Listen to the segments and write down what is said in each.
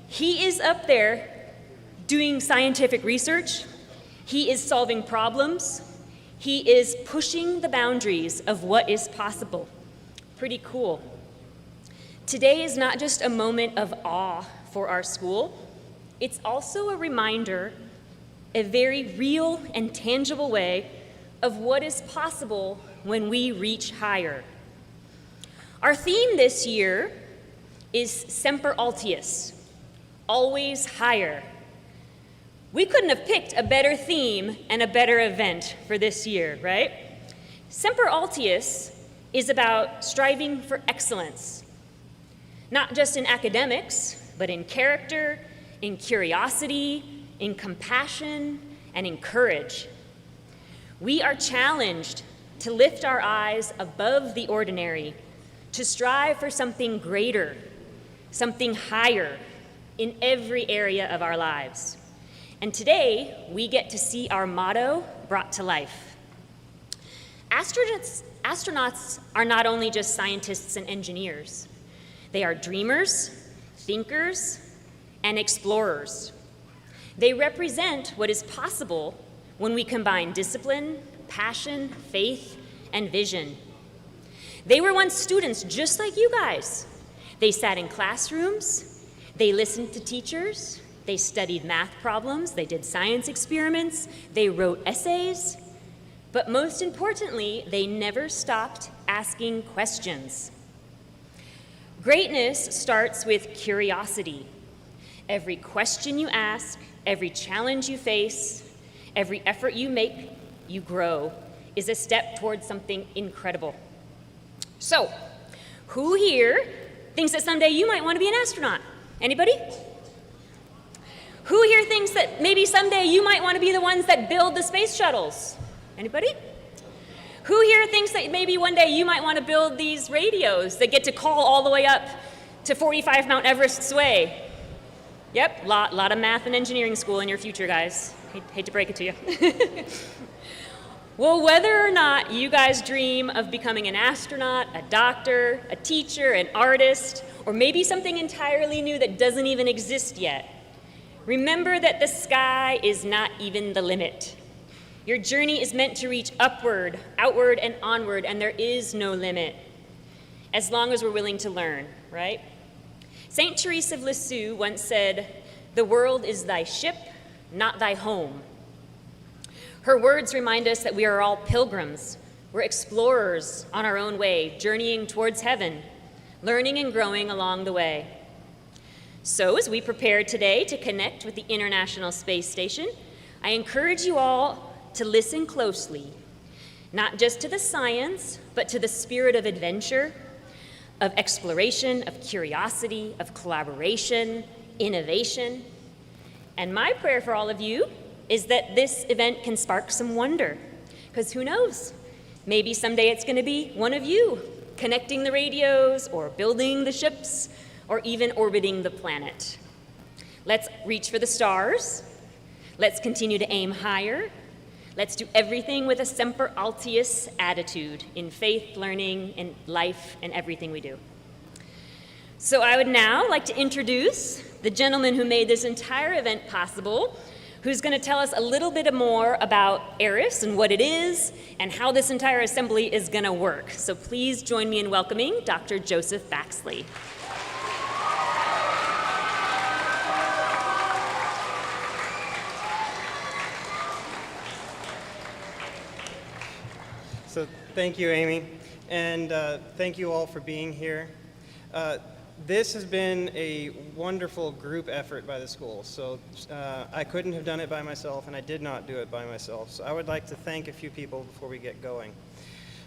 He is up there doing scientific research. He is solving problems. He is pushing the boundaries of what is possible. Pretty cool. Today is not just a moment of awe for our school. It's also a reminder, a very real and tangible way of what is possible when we reach higher. Our theme this year is Semper Altius, always higher. We couldn't have picked a better theme and a better event for this year, right? Semper Altius is about striving for excellence, not just in academics, but in character, in curiosity, in compassion, and in courage. We are challenged to lift our eyes above the ordinary, to strive for something greater, something higher in every area of our lives. And today, we get to see our motto brought to life. Astronauts are not only just scientists and engineers. They are dreamers, thinkers, and explorers. They represent what is possible when we combine discipline, passion, faith, and vision. They were once students just like you guys. They sat in classrooms, they listened to teachers, they studied math problems, they did science experiments, they wrote essays, but most importantly, they never stopped asking questions. Greatness starts with curiosity. Every question you ask, every challenge you face, every effort you make, you grow, is a step towards something incredible. So, who here thinks that someday you might want to be an astronaut? Anybody? Who here thinks that maybe someday you might want to be the ones that build the space shuttles? Anybody? Who here thinks that maybe one day you might want to build these radios that get to call all the way up to 45 Mount Everest's way? Yep, lot of math and engineering school in your future, guys. Hate to break it to you. Well, whether or not you guys dream of becoming an astronaut, a doctor, a teacher, an artist, or maybe something entirely new that doesn't even exist yet, remember that the sky is not even the limit. Your journey is meant to reach upward, outward, and onward, and there is no limit, as long as we're willing to learn, right? Saint Therese of Lisieux once said, "The world is thy ship, not thy home." Her words remind us that we are all pilgrims. We're explorers on our own way, journeying towards heaven, learning and growing along the way. So as we prepare today to connect with the International Space Station, I encourage you all to listen closely, not just to the science, but to the spirit of adventure, of exploration, of curiosity, of collaboration, innovation. And my prayer for all of you is that this event can spark some wonder, because who knows, maybe someday it's going to be one of you connecting the radios or building the ships or even orbiting the planet. Let's reach for the stars. Let's continue to aim higher. Let's do everything with a Semper Altius attitude in faith, learning, and life, and everything we do. So I would now like to introduce the gentleman who made this entire event possible, who's going to tell us a little bit more about ARISS and what it is and how this entire assembly is going to work. So please join me in welcoming Dr. Joseph Baxley. So thank you, Amy, and thank you all for being here. This has been a wonderful group effort by the school, so I couldn't have done it by myself, and I did not do it by myself. So I would like to thank a few people before we get going.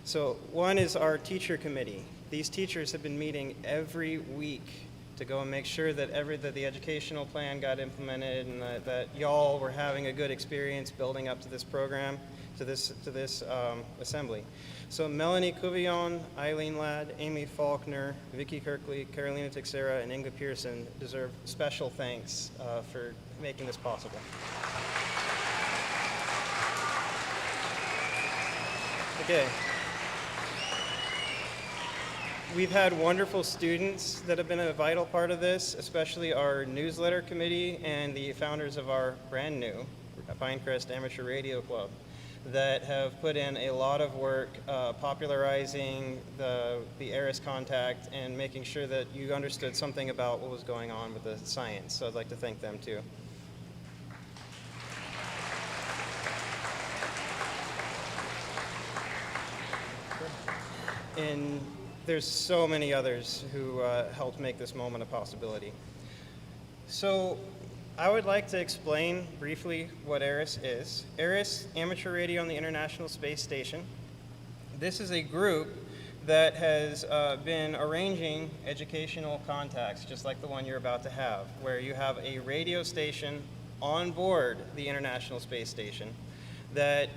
So one is our teacher committee. These teachers have been meeting every week to go and make sure that the educational plan got implemented and that y'all were having a good experience building up to this program, to this assembly. So Melanie Cuvillon, Eileen Ladd, Amy Faulkner, Vicki Kirkley, Carolina Teixeira, and Inga Pearson deserve special thanks for making this possible. Okay. We've had wonderful students that have been a vital part of this, especially our newsletter committee and the founders of our brand new Pinecrest Amateur Radio Club that have put in a lot of work popularizing the ARISS contact and making sure that you understood something about what was going on with the science. So I'd like to thank them too. And there's so many others who helped make this moment a possibility. So I would like to explain briefly what ARISS is. ARISS, Amateur Radio on the International Space Station. This is a group that has been arranging educational contacts, just like the one you're about to have, where you have a radio station on board the International Space Station that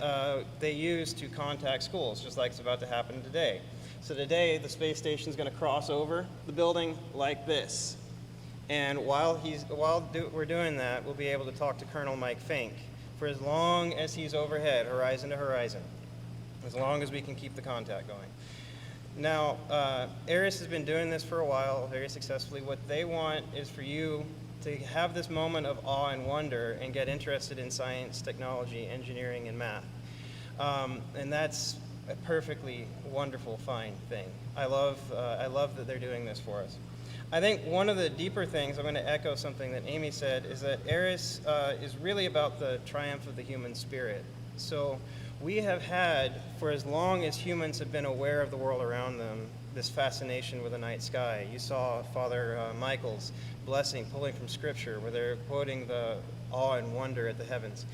they use to contact schools, just like it's about to happen today. So today, the space station is going to cross over the building like this. And while we're doing that, we'll be able to talk to Colonel Mike Fink for as long as he's overhead, horizon to horizon, as long as we can keep the contact going. Now, ARISS has been doing this for a while very successfully. What they want is for you to have this moment of awe and wonder and get interested in science, technology, engineering, and math. And that's a perfectly wonderful, fine thing. I love that they're doing this for us. I think one of the deeper things, I'm going to echo something that Amy said, is that ARISS is really about the triumph of the human spirit. So we have had, for as long as humans have been aware of the world around them, this fascination with the night sky. You saw Father Michael's blessing pulling from Scripture, where they're quoting the awe and wonder at the heavens.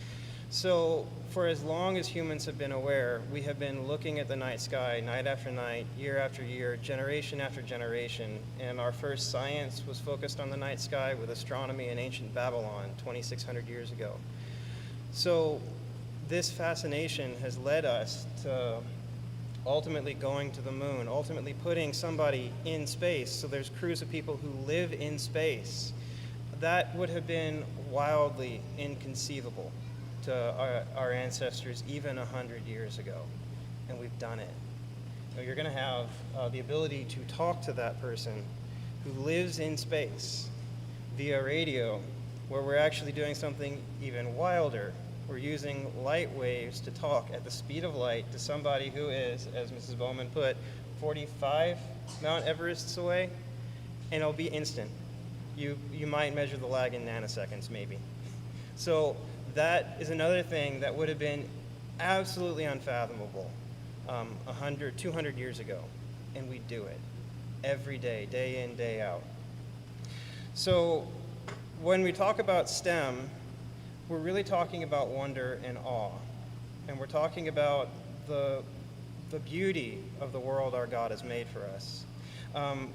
So for as long as humans have been aware, we have been looking at the night sky night after night, year after year, generation after generation. And our first science was focused on the night sky with astronomy in ancient Babylon 2,600 years ago. So this fascination has led us to ultimately going to the moon, ultimately putting somebody in space. So there's crews of people who live in space. That would have been wildly inconceivable to our ancestors even 100 years ago, and we've done it. So you're going to have the ability to talk to that person who lives in space via radio, where we're actually doing something even wilder. We're using light waves to talk at the speed of light to somebody who is, as Mrs. Bowman put, 45 Mount Everests away, and it'll be instant. You might measure the lag in nanoseconds, maybe. So that is another thing that would have been absolutely unfathomable 100, 200 years ago, and we do it every day, day in, day out. So when we talk about STEM, we're really talking about wonder and awe, and we're talking about the beauty of the world our God has made for us.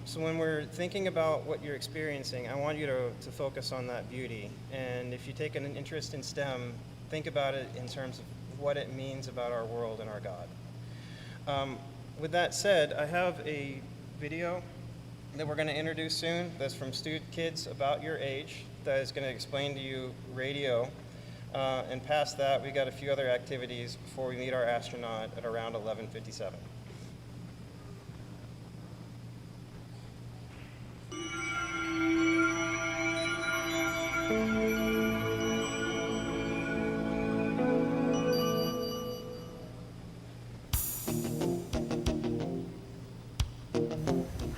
So when we're thinking about what you're experiencing, I want you to focus on that beauty. And if you take an interest in STEM, think about it in terms of what it means about our world and our God. With that said, I have a video that we're going to introduce soon that's from kids about your age that is going to explain to you radio. And past that, we got a few other activities before we meet our astronaut at around 11:57.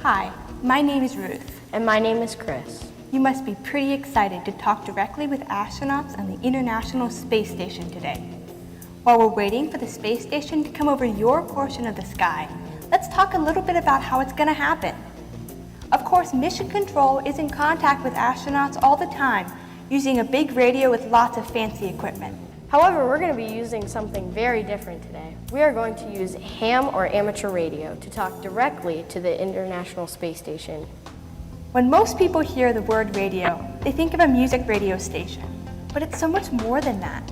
Hi, my name is Ruth. And my name is Chris. You must be pretty excited to talk directly with astronauts on the International Space Station today. While we're waiting for the space station to come over your portion of the sky, let's talk a little bit about how it's going to happen. Of course, Mission Control is in contact with astronauts all the time, using a big radio with lots of fancy equipment. However, we're going to be using something very different today. We are going to use ham or amateur radio to talk directly to the International Space Station. When most people hear the word radio, they think of a music radio station, but it's so much more than that.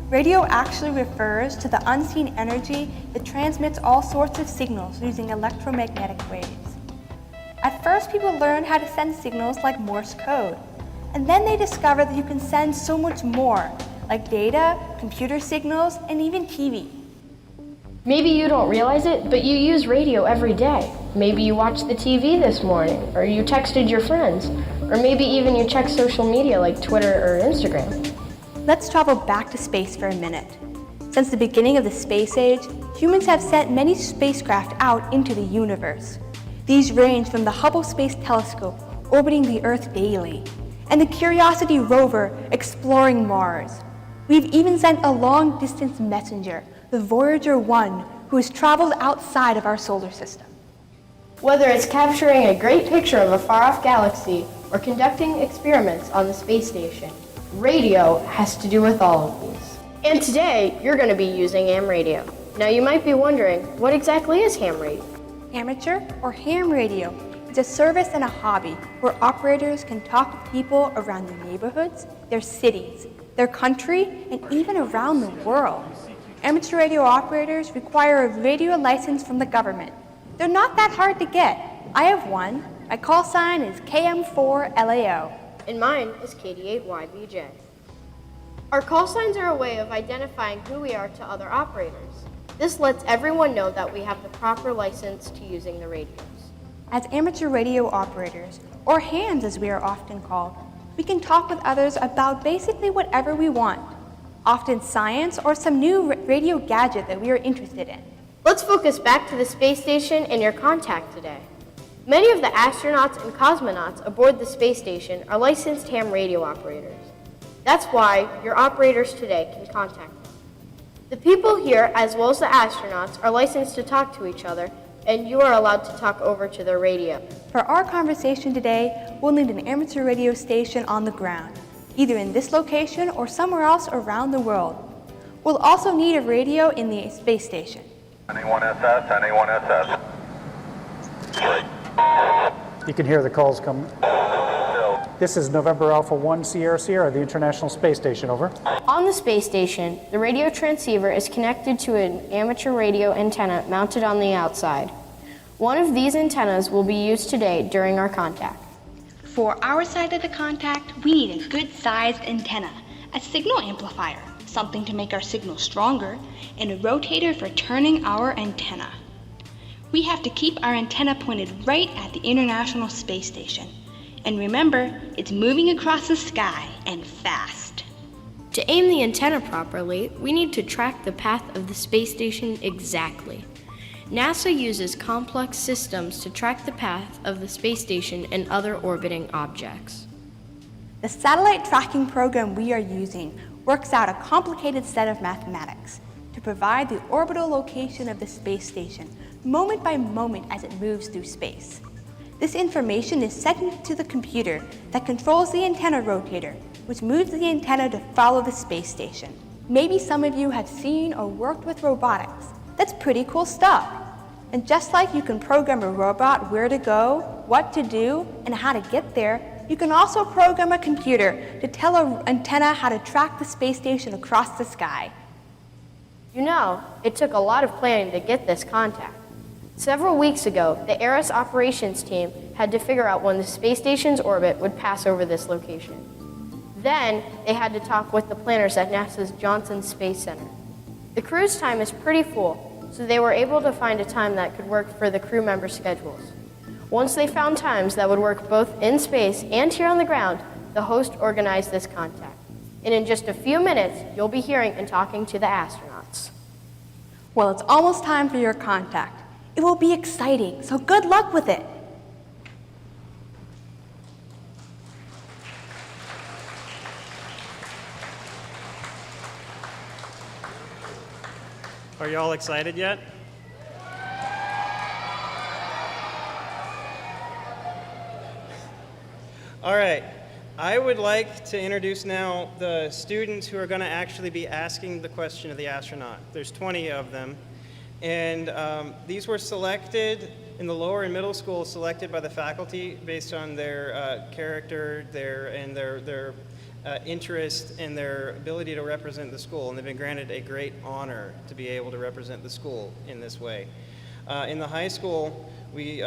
Radio actually refers to the unseen energy that transmits all sorts of signals using electromagnetic waves. At first, people learned how to send signals like Morse code, and then they discovered that you can send so much more, like data, computer signals, and even TV. Maybe you don't realize it, but you use radio every day. Maybe you watched the TV this morning, or you texted your friends, or maybe even you checked social media like Twitter or Instagram. Let's travel back to space for a minute. Since the beginning of the space age, humans have sent many spacecraft out into the universe. These range from the Hubble Space Telescope, orbiting the Earth daily, and the Curiosity rover exploring Mars. We've even sent a long-distance messenger, the Voyager 1, who has traveled outside of our solar system. Whether it's capturing a great picture of a far-off galaxy or conducting experiments on the space station, radio has to do with all of these. And today, you're going to be using ham radio. Now you might be wondering, what exactly is ham radio? Amateur or ham radio is a service and a hobby where operators can talk to people around their neighborhoods, their cities, their country, and even around the world. Amateur radio operators require a radio license from the government. They're not that hard to get. I have one. My call sign is KM4LAO. And mine is KD8YBJ. Our call signs are a way of identifying who we are to other operators. This lets everyone know that we have the proper license to using the radios. As amateur radio operators, or hams as we are often called, we can talk with others about basically whatever we want, often science or some new radio gadget that we are interested in. Let's focus back to the space station and your contact today. Many of the astronauts and cosmonauts aboard the space station are licensed ham radio operators. That's why your operators today can contact them. The people here, as well as the astronauts, are licensed to talk to each other, and you are allowed to talk over to their radio. For our conversation today, we'll need an amateur radio station on the ground, either in this location or somewhere else around the world. We'll also need a radio in the space station. Anyone SS, anyone SS. You can hear the calls coming. This is November Alpha 1 Sierra Sierra, the International Space Station, over. On the space station, the radio transceiver is connected to an amateur radio antenna mounted on the outside. One of these antennas will be used today during our contact. For our side of the contact, we need a good-sized antenna, a signal amplifier, something to make our signal stronger, and a rotator for turning our antenna. We have to keep our antenna pointed right at the International Space Station. And remember, it's moving across the sky and fast. To aim the antenna properly, we need to track the path of the space station exactly. NASA uses complex systems to track the path of the space station and other orbiting objects. The satellite tracking program we are using works out a complicated set of mathematics to provide the orbital location of the space station moment by moment as it moves through space. This information is sent to the computer that controls the antenna rotator, which moves the antenna to follow the space station. Maybe some of you have seen or worked with robotics. That's pretty cool stuff. And just like you can program a robot where to go, what to do, and how to get there, you can also program a computer to tell an antenna how to track the space station across the sky. You know, it took a lot of planning to get this contact. Several weeks ago, the ARISS operations team had to figure out when the space station's orbit would pass over this location. Then, they had to talk with the planners at NASA's Johnson Space Center. The cruise time is pretty full, so they were able to find a time that could work for the crew members' schedules. Once they found times that would work both in space and here on the ground, the host organized this contact. And in just a few minutes, you'll be hearing and talking to the astronauts. Well, it's almost time for your contact. It will be exciting, so good luck with it. Are you all excited yet? All right. I would like to introduce now the students who are going to actually be asking the question of the astronaut. There's 20 of them. And these were selected in the lower and middle school, selected by the faculty based on their character, their interest, and their ability to represent the school. And they've been granted a great honor to be able to represent the school in this way. In the high school, we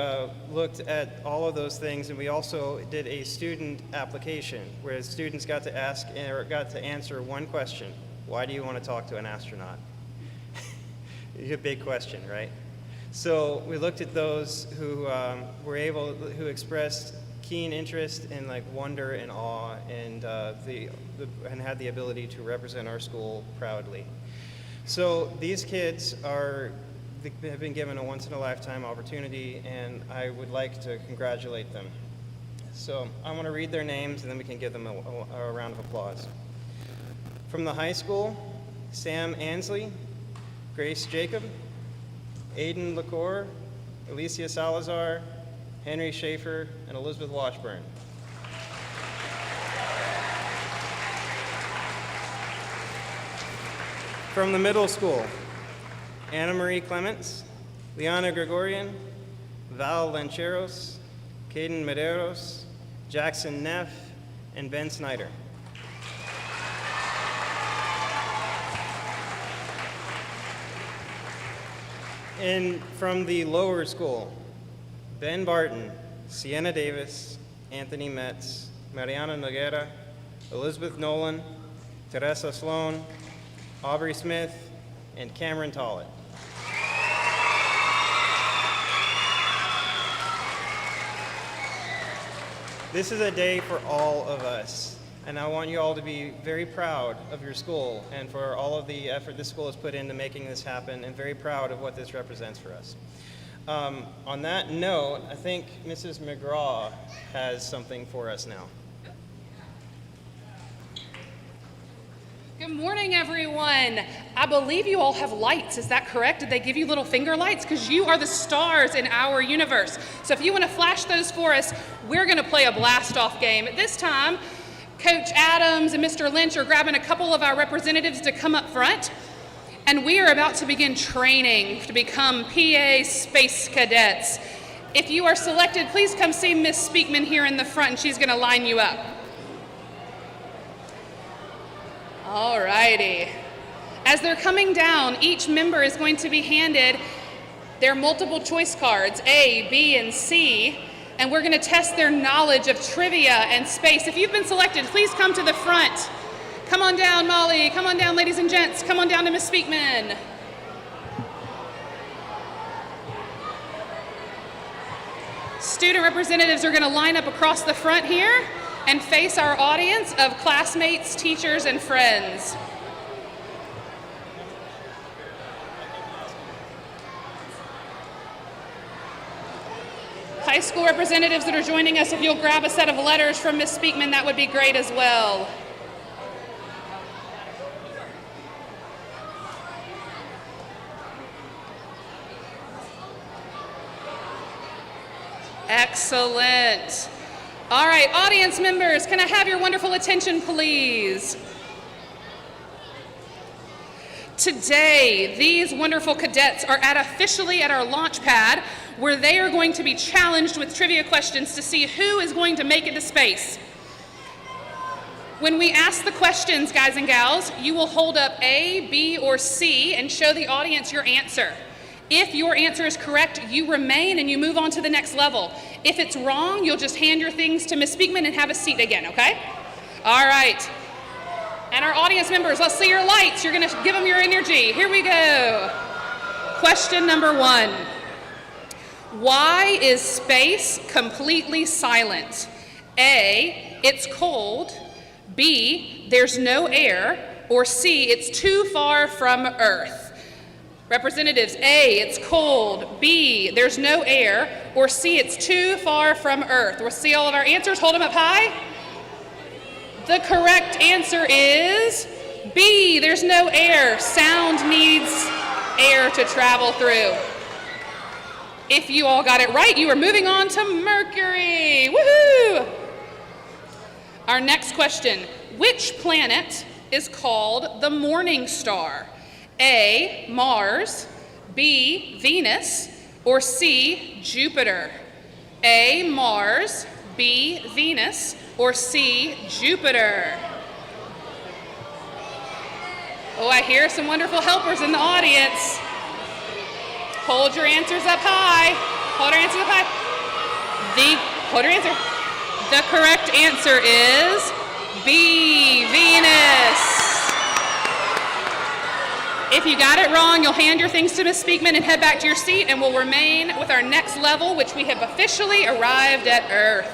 looked at all of those things, and we also did a student application where students got to ask or got to answer one question: why do you want to talk to an astronaut? A big question, right? So we looked at those who who expressed keen interest and like wonder and awe, and and had the ability to represent our school proudly. So these kids have been given a once-in-a-lifetime opportunity, and I would like to congratulate them. So I want to read their names, and then we can give them a round of applause. From the high school, Sam Ansley, Grace Jacob, Aiden LaCour, Alicia Salazar, Henry Schaefer, and Elizabeth Washburn. From the middle school, Anna Marie Clements, Liana Gregorian, Val Lancheros, Caden Medeiros, Jackson Neff, and Ben Snyder. And from the lower school, Ben Barton, Sienna Davis, Anthony Metz, Mariana Noguera, Elizabeth Nolan, Teresa Sloan, Aubrey Smith, and Cameron Tollett. This is a day for all of us, and I want you all to be very proud of your school and for all of the effort this school has put into making this happen, and very proud of what this represents for us. On that note, I think Mrs. McGraw has something for us now. Good morning, everyone. I believe you all have lights. Is that correct? Did they give you little finger lights? Because you are the stars in our universe. So if you want to flash those for us, we're going to play a blast-off game. At this time, Coach Adams and Mr. Lynch are grabbing a couple of our representatives to come up front. And we are about to begin training to become PA Space Cadets. If you are selected, please come see Miss Speakman here in the front, and she's going to line you up. All righty. As they're coming down, each member is going to be handed their multiple choice cards, A, B, and C, and we're going to test their knowledge of trivia and space. If you've been selected, please come to the front. Come on down, Molly. Come on down, ladies and gents. Come on down to Miss Speakman. Student representatives are going to line up across the front here and face our audience of classmates, teachers, and friends. High school representatives that are joining us, if you'll grab a set of letters from Miss Speakman, that would be great as well. Excellent. All right, audience members, can I have your wonderful attention, please? Today, these wonderful cadets are officially at our launch pad, where they are going to be challenged with trivia questions to see who is going to make it to space. When we ask the questions, guys and gals, you will hold up A, B, or C and show the audience your answer. If your answer is correct, you remain and you move on to the next level. If it's wrong, you'll just hand your things to Miss Speakman and have a seat again, okay? All right. And our audience members, let's see your lights. You're going to give them your energy. Here we go. Question number 1. Why is space completely silent? A, it's cold. B, there's no air. Or C, it's too far from Earth. Representatives, A, it's cold. B, there's no air. Or C, it's too far from Earth. We'll see all of our answers. Hold them up high. The correct answer is B, there's no air. Sound needs air to travel through. If you all got it right, you are moving on to Mercury. Woohoo! Our next question, which planet is called the morning star? A, Mars, B, Venus, or C, Jupiter? A, Mars, B, Venus, or C, Jupiter? Oh, I hear some wonderful helpers in the audience. Hold your answers up high. Hold your answers up high. Hold your answer. The correct answer is B, Venus. If you got it wrong, you'll hand your things to Ms. Speakman and head back to your seat, and we'll remain with our next level, which we have officially arrived at Earth.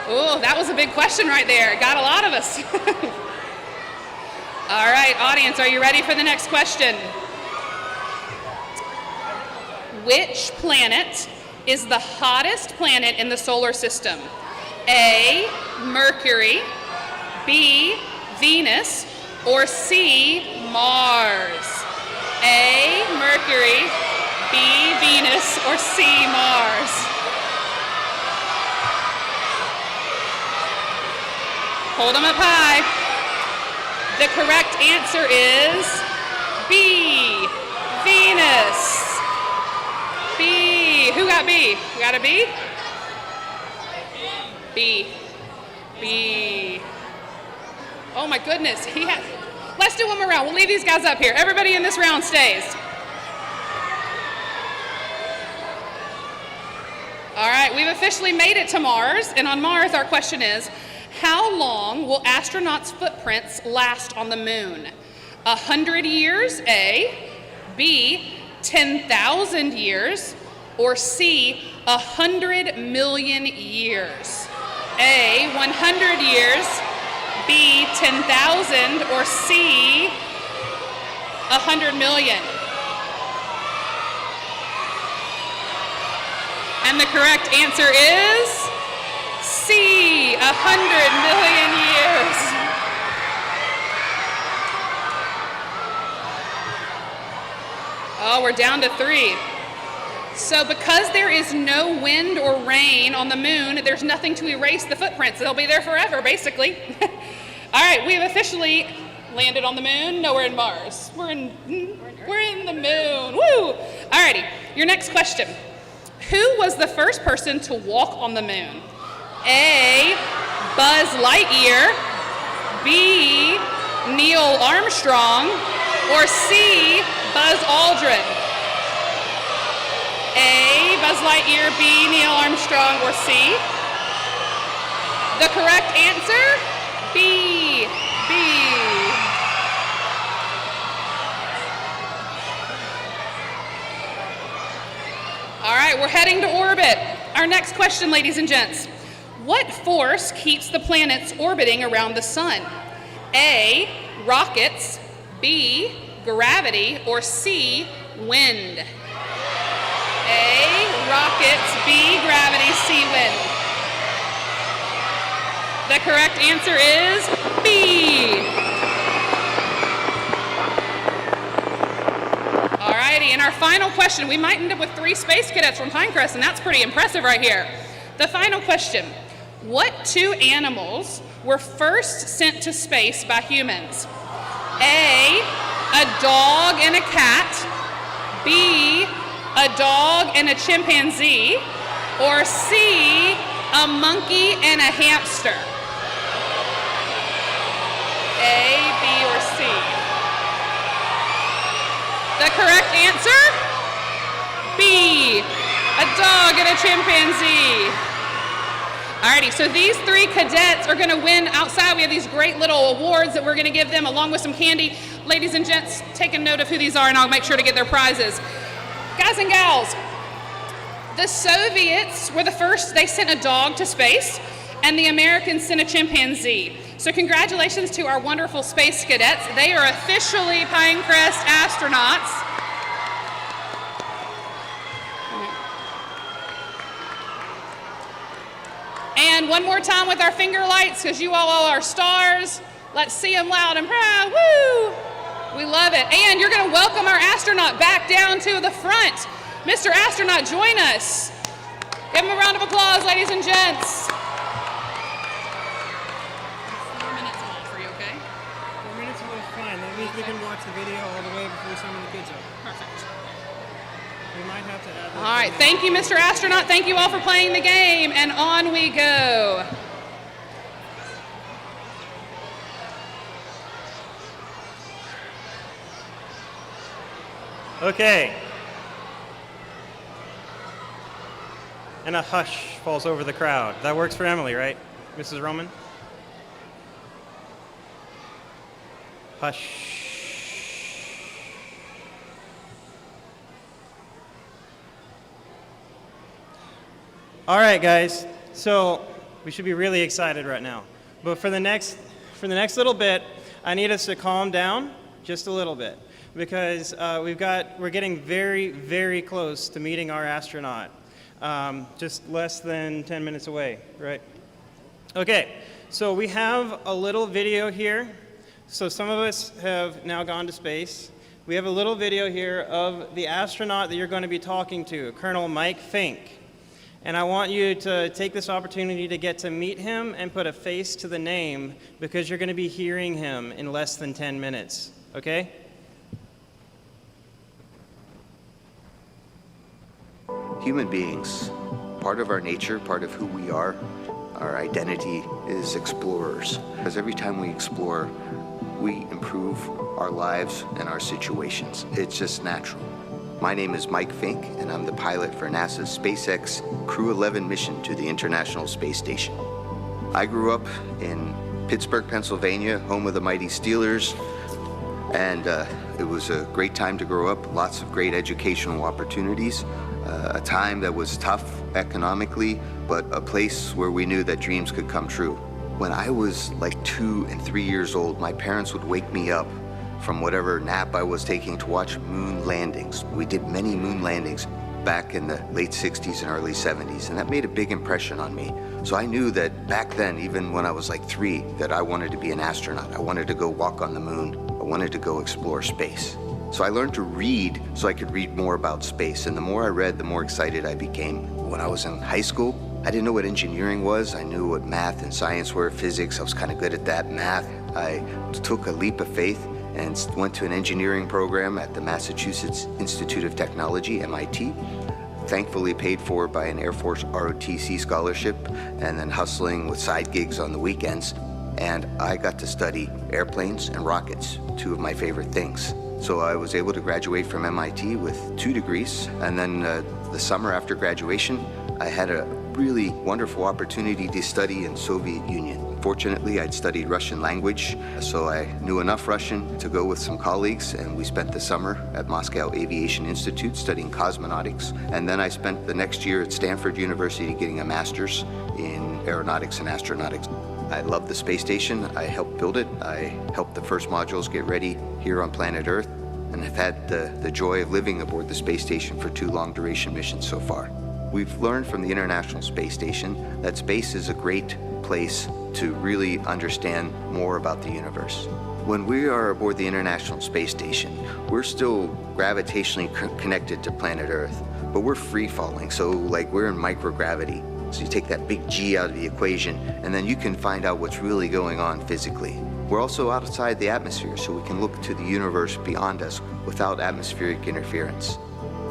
Oh, that was a big question right there. It got a lot of us. All right, audience, are you ready for the next question? Which planet is the hottest planet in the solar system? A, Mercury, B, Venus, or C, Mars? A, Mercury, B, Venus, or C, Mars? Hold them up high. The correct answer is B, Venus. B. Who got B? You got a B? B. B. Oh my goodness. Let's do one more round. We'll leave these guys up here. Everybody in this round stays. All right, we've officially made it to Mars. And on Mars, our question is, how long will astronauts' footprints last on the moon? 100 years, A. B. 10,000 years, or C, 100 million years? A, 100 years, B, 10,000, or C, 100 million? And the correct answer is C, 100 million years. Oh, we're down to 3. So because there is no wind or rain on the moon, there's nothing to erase the footprints. They'll be there forever, basically. All right, we have officially landed on the moon. No, we're in Mars. We're in the moon. Woo! All righty, your next question. Who was the first person to walk on the moon? A, Buzz Lightyear, B, Neil Armstrong, or C, Buzz Aldrin? A, Buzz Lightyear, B, Neil Armstrong, or C? The correct answer, B, B. All right, we're heading to orbit. Our next question, ladies and gents. What force keeps the planets orbiting around the sun? A, rockets, B, gravity, or C, wind? A, rockets, B, gravity, C, wind. The correct answer is B. Alrighty, and our final question, we might end up with 3 space cadets from Pinecrest, and that's pretty impressive right here. The final question, what 2 animals were first sent to space by humans? A dog and a cat, B, a dog and a chimpanzee, or C, a monkey and a hamster? A, B, or C? The correct answer? B, a dog and a chimpanzee. Alrighty, so these 3 cadets are gonna win outside. We have these great little awards that we're gonna give them along with some candy. Ladies and gents, take a note of who these are and I'll make sure to get their prizes. Guys and gals, the Soviets were the first, they sent a dog to space, and the Americans sent a chimpanzee. So congratulations to our wonderful space cadets. They are officially Pinecrest astronauts. And one more time with our finger lights, because you all are stars. Let's see them loud and proud. Woo! We love it. And you're going to welcome our astronaut back down to the front. Mr. Astronaut, join us. Give him a round of applause, ladies and gents. 4 minutes off for you, okay? 4 minutes was fine. That means we can watch the video all the way before some of the kids are. Perfect. We might have to add. All right, thank you, Mr. Astronaut. Thank you all for playing the game, and on we go. Okay. and a hush falls over the crowd. That works for Emily, right, Mrs. Roman? Hush. All right, guys. So we should be really excited right now. But for the next little bit, I need us to calm down just a little bit, because we're getting very, very close to meeting our astronaut. Just less than 10 minutes away, right? Okay, so we have a little video here. So some of us have now gone to space. We have a little video here of the astronaut that you're going to be talking to, Colonel Mike Fink. And I want you to take this opportunity to get to meet him and put a face to the name, because you're going to be hearing him in less than 10 minutes, okay? Human beings, part of our nature, part of who we are, our identity is explorers. Because every time we explore, we improve our lives and our situations. It's just natural. My name is Mike Fink, and I'm the pilot for NASA's SpaceX Crew 11 mission to the International Space Station. I grew up in Pittsburgh, Pennsylvania, home of the mighty Steelers, and it was a great time to grow up, lots of great educational opportunities, a time that was tough economically, but a place where we knew that dreams could come true. When I was like 2 and 3 years old, my parents would wake me up from whatever nap I was taking to watch moon landings. We did many moon landings back in the late 60s and early 70s, and that made a big impression on me. So I knew that back then, even when I was like 3, that I wanted to be an astronaut. I wanted to go walk on the moon. I wanted to go explore space. So I learned to read so I could read more about space, and the more I read, the more excited I became. When I was in high school, I didn't know what engineering was. I knew what math and science were, physics. I was kind of good at that. Math. I took a leap of faith and went to an engineering program at the Massachusetts Institute of Technology, MIT, thankfully paid for by an Air Force ROTC scholarship, and then hustling with side gigs on the weekends. And I got to study airplanes and rockets, 2 of my favorite things. So I was able to graduate from MIT with 2 degrees, and then the summer after graduation, I had a really wonderful opportunity to study in Soviet Union. Fortunately, I'd studied Russian language, so I knew enough Russian to go with some colleagues, and we spent the summer at Moscow Aviation Institute studying cosmonautics. And then I spent the next year at Stanford University getting a master's in aeronautics and astronautics. I love the space station. I helped build it. I helped the first modules get ready here on planet Earth, and have had the joy of living aboard the space station for 2 long-duration missions so far. We've learned from the International Space Station that space is a great place to really understand more about the universe. When we are aboard the International Space Station, we're still gravitationally connected to planet Earth, but we're free-falling, so like we're in microgravity. So you take that big G out of the equation, and then you can find out what's really going on physically. We're also outside the atmosphere, so we can look to the universe beyond us without atmospheric interference.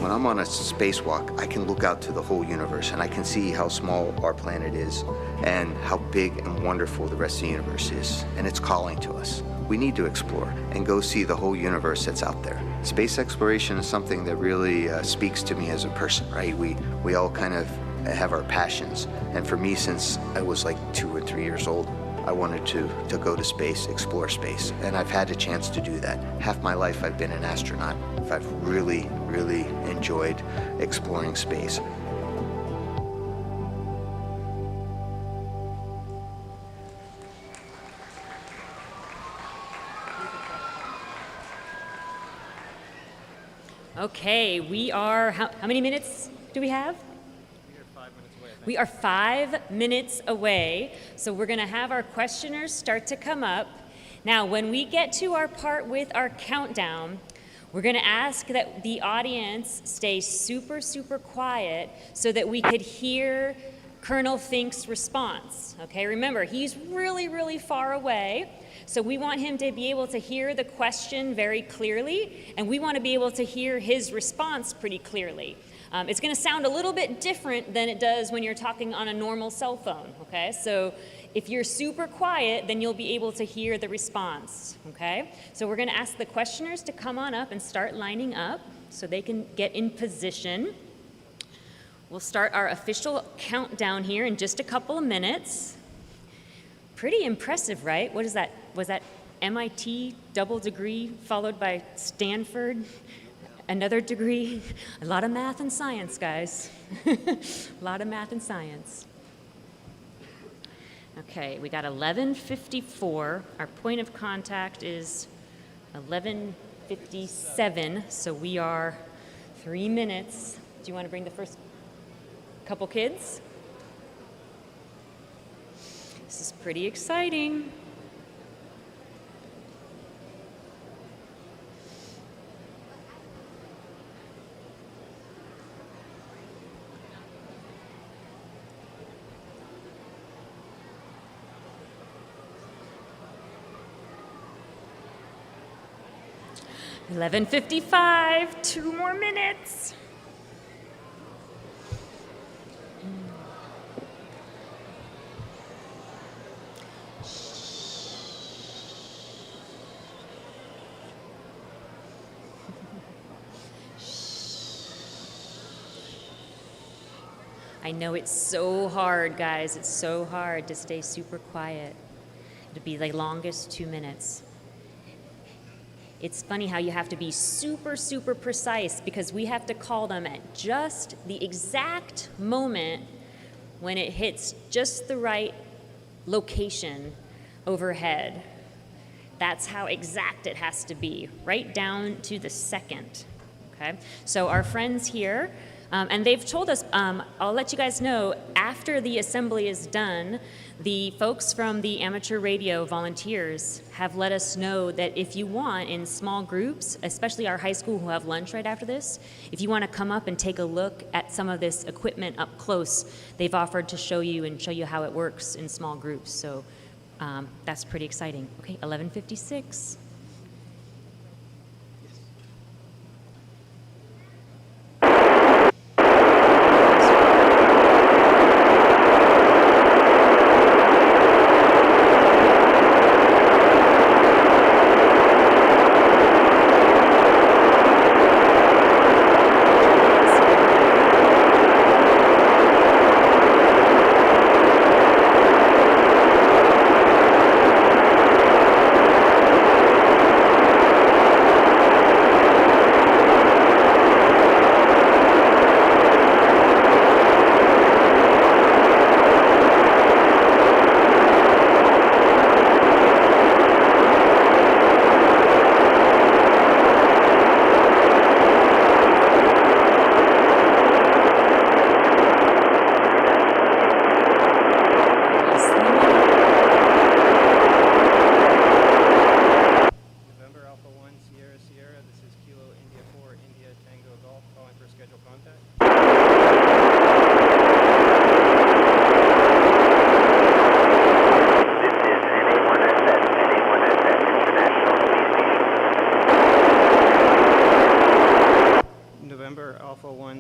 When I'm on a spacewalk, I can look out to the whole universe, and I can see how small our planet is and how big and wonderful the rest of the universe is. And it's calling to us. We need to explore and go see the whole universe that's out there. Space exploration is something that really speaks to me as a person, right? We all kind of have our passions. And for me, since I was like 2 or 3 years old, I wanted to go to space, explore space, and I've had a chance to do that. Half my life I've been an astronaut. I've really, really enjoyed exploring space. Okay, we are, how many minutes do we have? We are 5 minutes away, so we're going to have our questioners start to come up. Now, when we get to our part with our countdown, we're going to ask that the audience stay super, super quiet so that we could hear Colonel Fink's response. Okay, remember, he's really, really far away, so we want him to be able to hear the question very clearly, and we want to be able to hear his response pretty clearly. It's going to sound a little bit different than it does when you're talking on a normal cell phone, okay? So if you're super quiet, then you'll be able to hear the response, okay? So we're going to ask the questioners to come on up and start lining up so they can get in position. We'll start our official countdown here in just a couple of minutes. Pretty impressive, right? What is that? Was that MIT double degree followed by Stanford? Another degree? A lot of math and science, guys. A lot of math and science. Okay, we got 11:54. Our point of contact is 11:57, so we are 3 minutes. Do you want to bring the first couple kids? This is pretty exciting. $11:55, 2 more minutes. I know it's so hard, guys. It's so hard to stay super quiet. It'll be the longest 2 minutes. It's funny how you have to be super, super precise because we have to call them at just the exact moment when it hits just the right location overhead. That's how exact it has to be, right down to the second. Okay? So our friends here, and they've told us, I'll let you guys know, after the assembly is done, the folks from the amateur radio volunteers have let us know that if you want, in small groups, especially our high school who have lunch right after this, if you want to come up and take a look at some of this equipment up close, they've offered to show you and show you how it works in small groups. So that's pretty exciting. Okay, 11:56.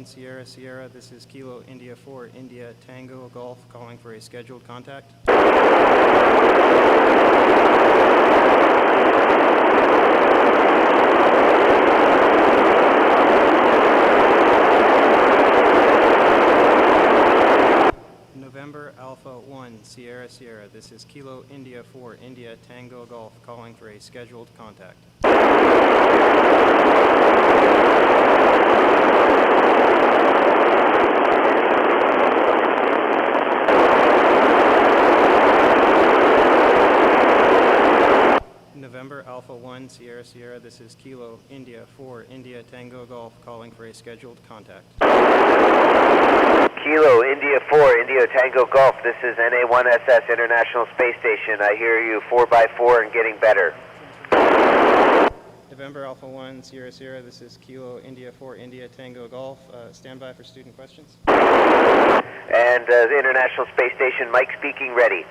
Sierra Sierra, this is Kilo India 4 India Tango Golf calling for a scheduled contact. November Alpha 1 Sierra Sierra, this is Kilo India 4 India Tango Golf calling for a scheduled contact. November Alpha 1 Sierra Sierra, this is Kilo India 4 India Tango Golf calling for a scheduled contact. Kilo India 4 India Tango Golf, this is NA1SS International Space Station. I hear you 4x4 and getting better. November Alpha 1 Sierra Sierra, this is Kilo India 4 India Tango Golf. Stand by for student questions. And the International Space Station, Mike speaking, ready.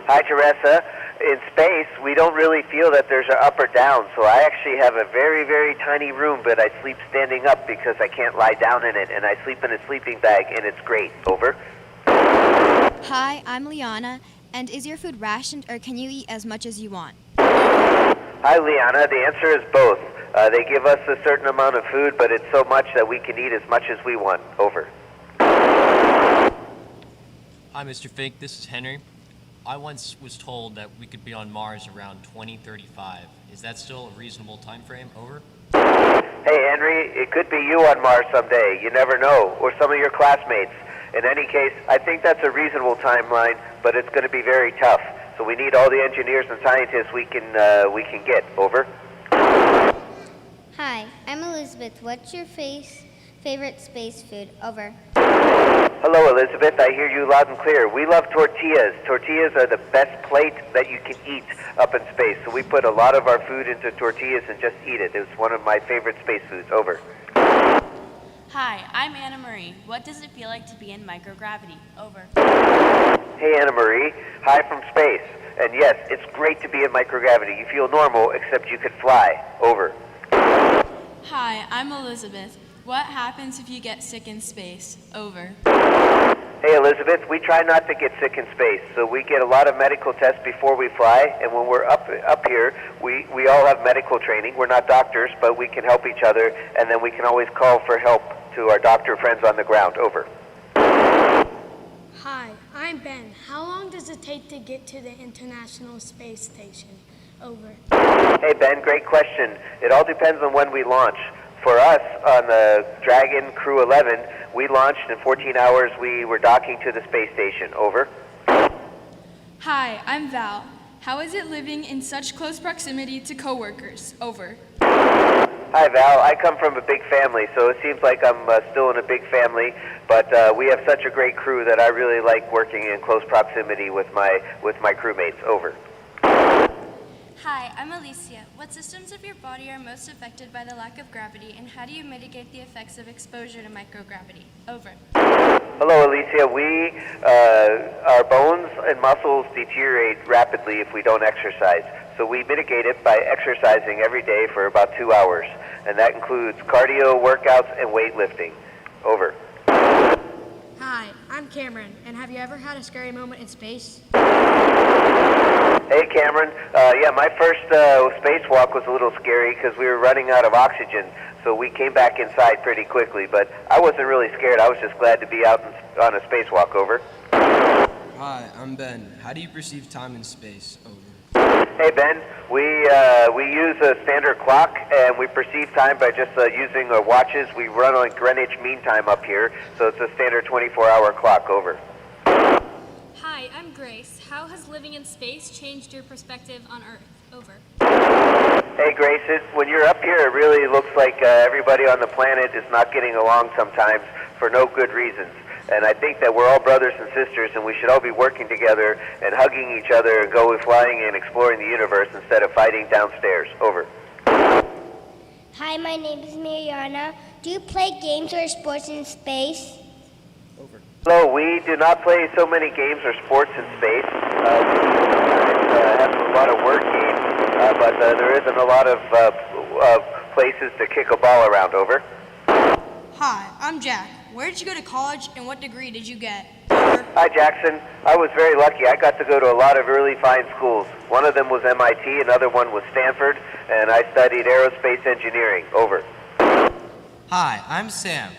Hi, Teresa. In space, we don't really feel that there's an up or down, so I actually have a very, very tiny room, but I sleep standing up because I can't lie down in it, and I sleep in a sleeping bag, and it's great. Over. Hi, I'm Liana, and is your food rationed, or can you eat as much as you want? Hi, Liana. The answer is both. They give us a certain amount of food, but it's so much that we can eat as much as we want. Over. Hi, Mr. Fink. This is Henry. I once was told that we could be on Mars around 2035. Is that still a reasonable time frame? Over. Hey, Henry, it could be you on Mars someday. You never know. Or some of your classmates. In any case, I think that's a reasonable timeline, but it's going to be very tough. So we need all the engineers and scientists we can get. Over. Hi, I'm Elizabeth. What's your favorite space food? Over. Hello, Elizabeth. I hear you loud and clear. We love tortillas. Tortillas are the best plate that you can eat up in space. So we put a lot of our food into tortillas and just eat it. It's one of my favorite space foods. Over. Hi, I'm Anna Marie. What does it feel like to be in microgravity? Over. Hey, Anna Marie. Hi from space. And yes, it's great to be in microgravity. You feel normal, except you could fly. Over. Hi, I'm Elizabeth. What happens if you get sick in space? Over. Hey, Elizabeth, we try not to get sick in space, so we get a lot of medical tests before we fly, and when we're up here, we all have medical training. We're not doctors, but we can help each other, and then we can always call for help to our doctor friends on the ground. Over. Hi, I'm Ben. How long does it take to get to the International Space Station? Over. Hey, Ben, great question. It all depends on when we launch. For us, on the Dragon Crew 11, we launched in 14 hours. We were docking to the space station. Over. Hi, I'm Val. How is it living in such close proximity to coworkers? Over. Hi, Val. I come from a big family, so it seems like I'm still in a big family, but we have such a great crew that I really like working in close proximity with my crewmates. Over. Hi, I'm Alicia. What systems of your body are most affected by the lack of gravity, and how do you mitigate the effects of exposure to microgravity? Over. Hello, Alicia. Our bones and muscles deteriorate rapidly if we don't exercise. So we mitigate it by exercising every day for about 2 hours. And that includes cardio, workouts, and weightlifting. Over. Hi, I'm Cameron. And have you ever had a scary moment in space? Hey, Cameron. Yeah, my first spacewalk was a little scary because we were running out of oxygen. So we came back inside pretty quickly. But I wasn't really scared. I was just glad to be out on a spacewalk. Over. Hi, I'm Ben. How do you perceive time in space? Over. Hey, Ben. We use a standard clock, and we perceive time by just using watches. We run on Greenwich Mean Time up here, so it's a standard 24-hour clock. Over. Hi, I'm Grace. How has living in space changed your perspective on Earth? Over. Hey, Grace. When you're up here, it really looks like everybody on the planet is not getting along sometimes for no good reasons. And I think that we're all brothers and sisters, and we should all be working together and hugging each other and go flying and exploring the universe instead of fighting downstairs. Over. Hi, my name is Mariana. Do you play games or sports in space? Over. No, we do not play so many games or sports in space. We have a lot of word games, but there isn't a lot of places to kick a ball around. Over. Hi, I'm Jack. Where did you go to college and what degree did you get? Hi, Jackson. I was very lucky. I got to go to a lot of really fine schools. One of them was MIT, another one was Stanford, and I studied aerospace engineering. Over. Hi, I'm Sam.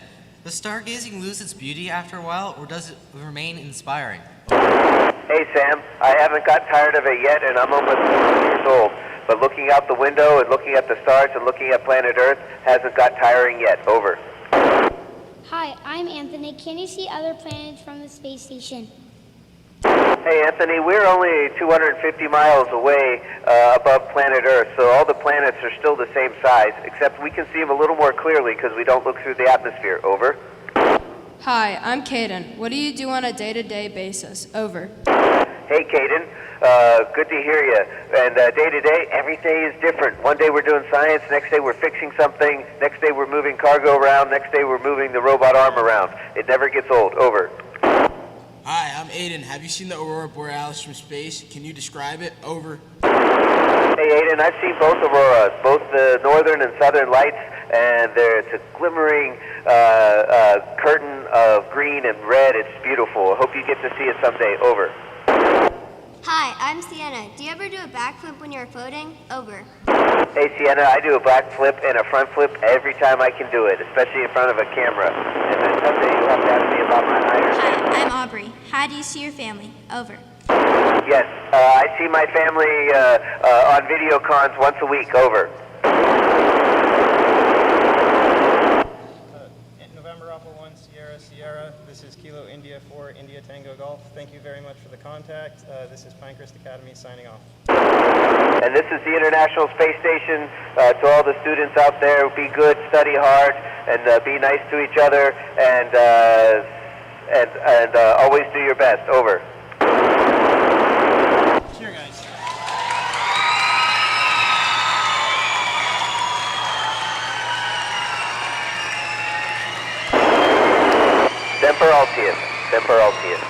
Does stargazing lose its beauty after a while, or does it remain inspiring? Hey, Sam. I haven't got tired of it yet, and I'm almost 50 years old. But looking out the window and looking at the stars and looking at planet Earth hasn't got tiring yet. Over. Hi, I'm Anthony. Can you see other planets from the space station? Hey, Anthony, we're only 250 miles away above planet Earth, so all the planets are still the same size, except we can see them a little more clearly because we don't look through the atmosphere. Over. Hi, I'm Caden. What do you do on a day-to-day basis? Over. Hey, Caden. Good to hear you. And day to day, every day is different. One day we're doing science, next day we're fixing something, next day we're moving cargo around, next day we're moving the robot arm around. It never gets old. Over. Hi, I'm Aiden. Have you seen the Aurora Borealis from space? Can you describe it? Over. Hey, Aiden, I've seen both auroras, both the northern and southern lights, and it's a glimmering curtain of green and red. It's beautiful. I hope you get to see it someday. Over. Hi, I'm Sienna. Do you ever do a backflip when you're floating? Over. Hey, Sienna, I do a back flip and a front flip every time I can do it, especially in front of a camera. And then someday you'll have to ask me about my iron. Hi, I'm Aubrey. How do you see your family? Over. Yes, I see my family on video cons once a week. Over. November Alpha 1 Sierra Sierra. This is Kilo India 4 India Tango Golf. Thank you very much for the contact. This is Pinecrest Academy signing off. And this is the International Space Station. To all the students out there, be good, study hard, and be nice to each other, and always do your best. Over. Cheer, guys. Semper Altius. Semper Altius.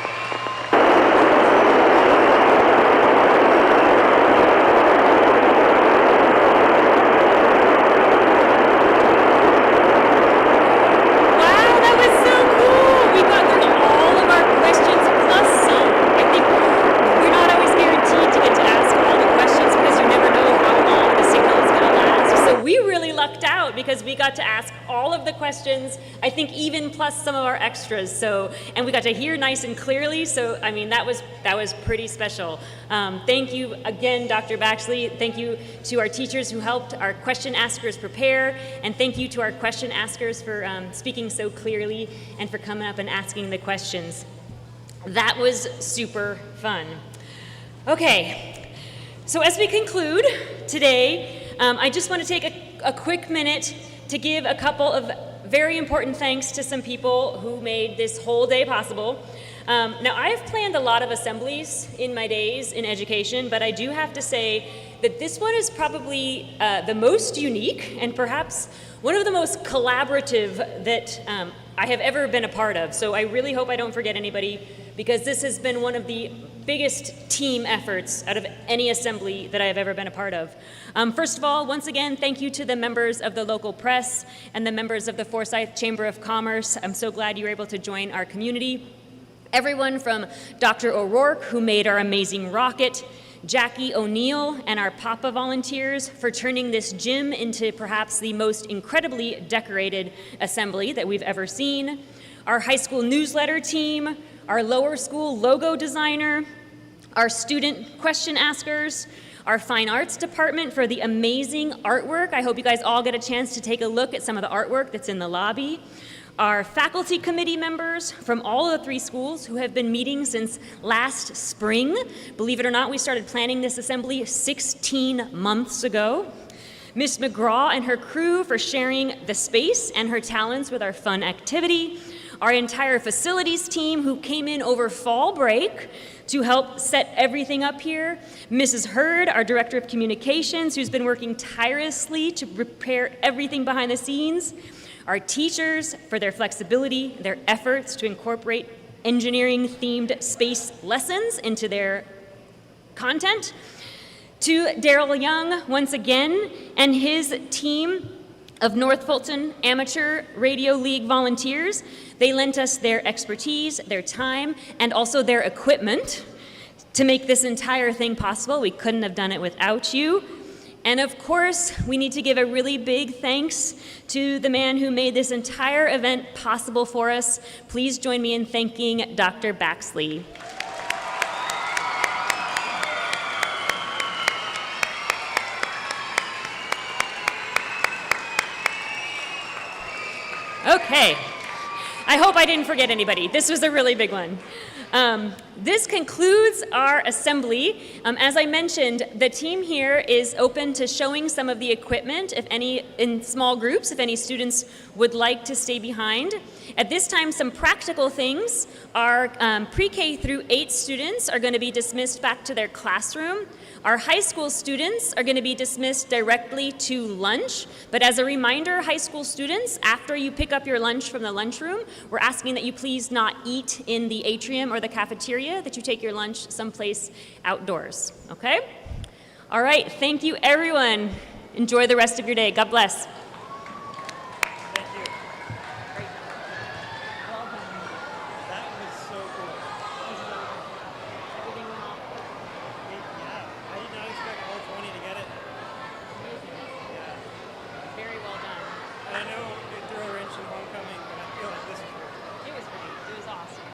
Because we got to ask all of the questions, I think even plus some of our extras. So, and we got to hear nice and clearly. So, I mean, that was pretty special. Thank you again, Dr. Baxley. Thank you to our teachers who helped our question askers prepare, and thank you to our question askers for speaking so clearly and for coming up and asking the questions. That was super fun. Okay, so as we conclude today, I just want to take a quick minute to give a couple of very important thanks to some people who made this whole day possible. Now, I've planned a lot of assemblies in my days in education, but I do have to say that this one is probably the most unique and perhaps one of the most collaborative that I have ever been a part of. So I really hope I don't forget anybody, because this has been one of the biggest team efforts out of any assembly that I have ever been a part of. First of all, once again, thank you to the members of the local press and the members of the Forsyth Chamber of Commerce. I'm so glad you were able to join our community. Everyone from Dr. O'Rourke, who made our amazing rocket, Jackie O'Neill and our Papa volunteers for turning this gym into perhaps the most incredibly decorated assembly that we've ever seen, our high school newsletter team, our lower school logo designer, our student question askers, our fine arts department for the amazing artwork. I hope you guys all get a chance to take a look at some of the artwork that's in the lobby. Our faculty committee members from all of the 3 schools who have been meeting since last spring. Believe it or not, we started planning this assembly 16 months ago. Miss McGraw and her crew for sharing the space and her talents with our fun activity. Our entire facilities team who came in over fall break to help set everything up here. Mrs. Hurd, our Director of Communications, who's been working tirelessly to prepare everything behind the scenes. Our teachers for their flexibility, their efforts to incorporate engineering-themed space lessons into their content. To Daryl Young, once again, and his team of North Fulton Amateur Radio League volunteers. They lent us their expertise, their time, and also their equipment to make this entire thing possible. We couldn't have done it without you. And of course, we need to give a really big thanks to the man who made this entire event possible for us. Please join me in thanking Dr. Baxley. Okay, I hope I didn't forget anybody. This was a really big one. This concludes our assembly. As I mentioned, the team here is open to showing some of the equipment, if any, in small groups, if any students would like to stay behind. At this time, some practical things. Our pre-K through 8 students are going to be dismissed back to their classroom. Our high school students are going to be dismissed directly to lunch. But as a reminder, high school students, after you pick up your lunch from the lunchroom, we're asking that you please not eat in the atrium or the cafeteria, that you take your lunch someplace outdoors, okay? All right, thank you everyone. Enjoy the rest of your day. God bless.